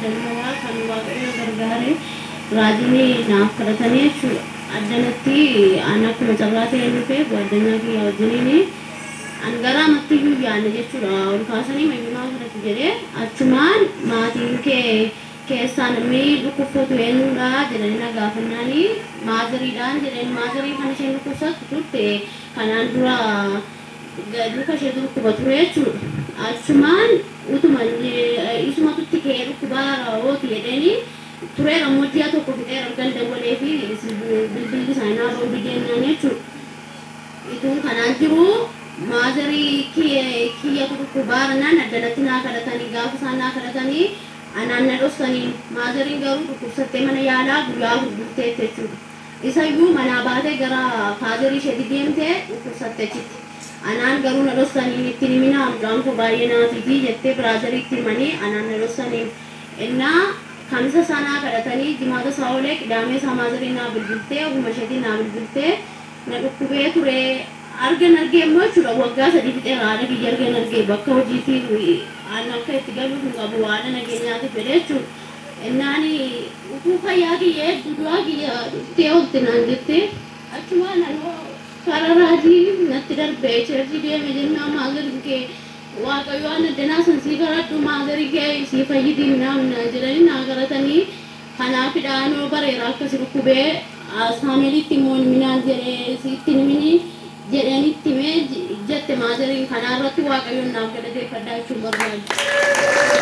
danda'a kan waaqayyo gargaare raajini naaf kadhatanii jechuudha. Addanatti ana akkuma carraa ta'e dhufee addunyaa kiyya wajjiniini angara mattiyyuu yaadne jechuudha. Ol kaasanii mayyumaa fudhatu jedhee achumaan maatiin kee keessaa namni dhukkubsatu eenyudha jedhanii na gaafannaanii maaziriidhaan jedhanii maazirii kan isheen dhukkubsattu turte kanaan dura luka ishee dhukkuba ture jechuudha. Achumaan utuma isumatutti kee dhukkubaara ooti jedhanii ture rammoojjiyaa tokko fixee argan dabalee fi bilbilli isaanii ba'uu dideennaan jechuudha. Ituun kanaan jiru maazirii kiyya dhukkubaarannaan addanatti naa kadhatanii gaafa isaan naa kadhatanii anaan na dhoksanii maaziriin garuu dhukkubsattee mana yaalaa guyyaa gurgurtee jechuudha. Isayyuu manaa baatee gara faazirii ishee deemtee dhukkubsatteechitti. Anaan garuu na dhoksanii ittiin himina mucaan koo baay'ee naafiti jettee biraazariitti himanii anaan na dhoksanii innaa kamisa sanaa kadhatanii jimaata isaa oolee qidaamee isaa maazirii naa bilbiltee oguma isheetiin naa bilbiltee na dhukkubee ture argan argee immoo jechuudha waggaa sadii fixeera haadha kiyya argan argee bakka hojiitii aan akka itti galuuf hin qabu haadha nageenyaatiif jedhee jechuudha. Innaani utuu fayyaa kiyya dudu'aa kiyya dhuftee oolti naan jettee achumaan nanoo karaa raajii natti darbee cheerjii deeme jennaan maaziriin kee waaqayyo waan addanaa san sii garadhu maazirii kee sii fayyidii minaa jedhanii naa garatanii kanaafidhaanoo bareera akkasi dhukkubee saamelitti immoo minaan jedhee siitti nimini jedhanitti mee jette maaziriin kanaarratti waaqayyoon naaf galateeffadhaa jechuun barbaadu.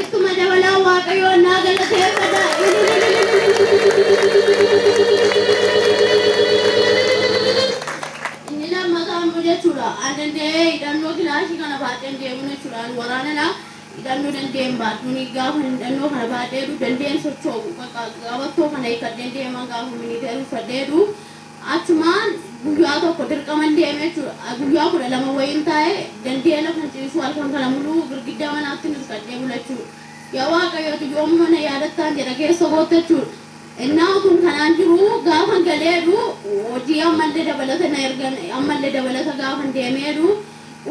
Ittuma dabalaa waaqayyoon naa galateeffadhaa. Inni lammataan jechuudha. An danda'ee hidhannoo kilaashii kana baadheen deemuun jechuudha. Waraanadhaa. Hidhannoo dandeen baadhuuni gaafa hidhannoo kana baadheedu dandeen socho'u qabattoo kana hiikkadheen deeman gaafa miniiteeru uffadheedu achumaan guyyaa tokko dirqaman deeme jechuudha. Guyyaa 12 wayiin taa'e dandee lafa ciisu halkan kana muluu girgiddaa manaatti hirkadhee bula jechuudha. Yaa waaqayyooti yoom mana yaadattaan jedha keessa goote jechuudha. Innaa utuun kanaan jiru gaafa galeedu hojii ammallee dabalata gaafa deemeedu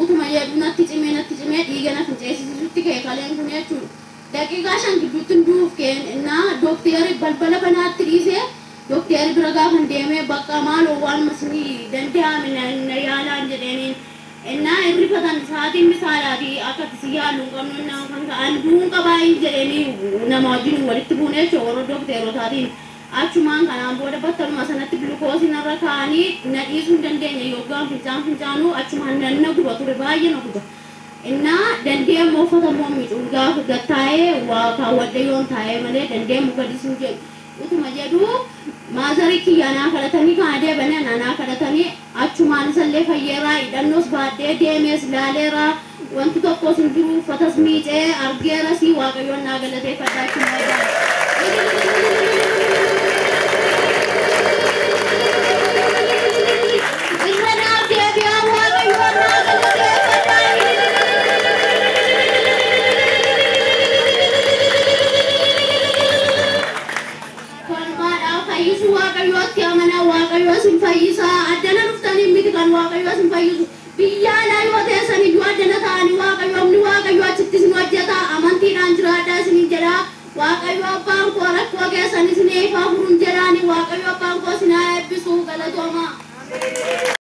utuma jedhu natti cimee dhiiga na finceessisutti kee kaleen kun jechuudha. Daqiiqaa 5 gidduutti duuf keen innaa dookteeri balbala banaatti dhiisee dookteeri bira gaafa deemee bakka maaloo waan masnii danda'ame na yaalaan jedhaniin innaa hirrifatan sa'aatiin misaalaatii akka si yaaluu qabnu innaa kan ka'an duun qabaayin jedhanii nama wajjin walitti buunee jechuudha warra dookteerotaatiin. Achumaan kanaan booda battaluma sanatti gulukoosii narra kaa'anii na dhiisuu hin dandeenye yookaan fincaanuu achumaan na guba ture baay'ee na guba. Innaa dandee immoo uffata immoo miidhuun gaafa gattaa'ee waa kaawwadhe yoon taa'ee malee dandee muka disuu jedhu. Utuma jedhu maazarii kiyya naa kadhatanii kan adeebanii naa kadhatanii achumaan isallee fayyeeraa hidhannoos baadhee deemees laaleeraa wanti tokkos hin jiru uffatas miicee argeeras waaqayyoon naa galateeffadhaa achumaan. waaqayyo sin fayyisa addana dhuftanii miti kan waaqayyo sin fayyisu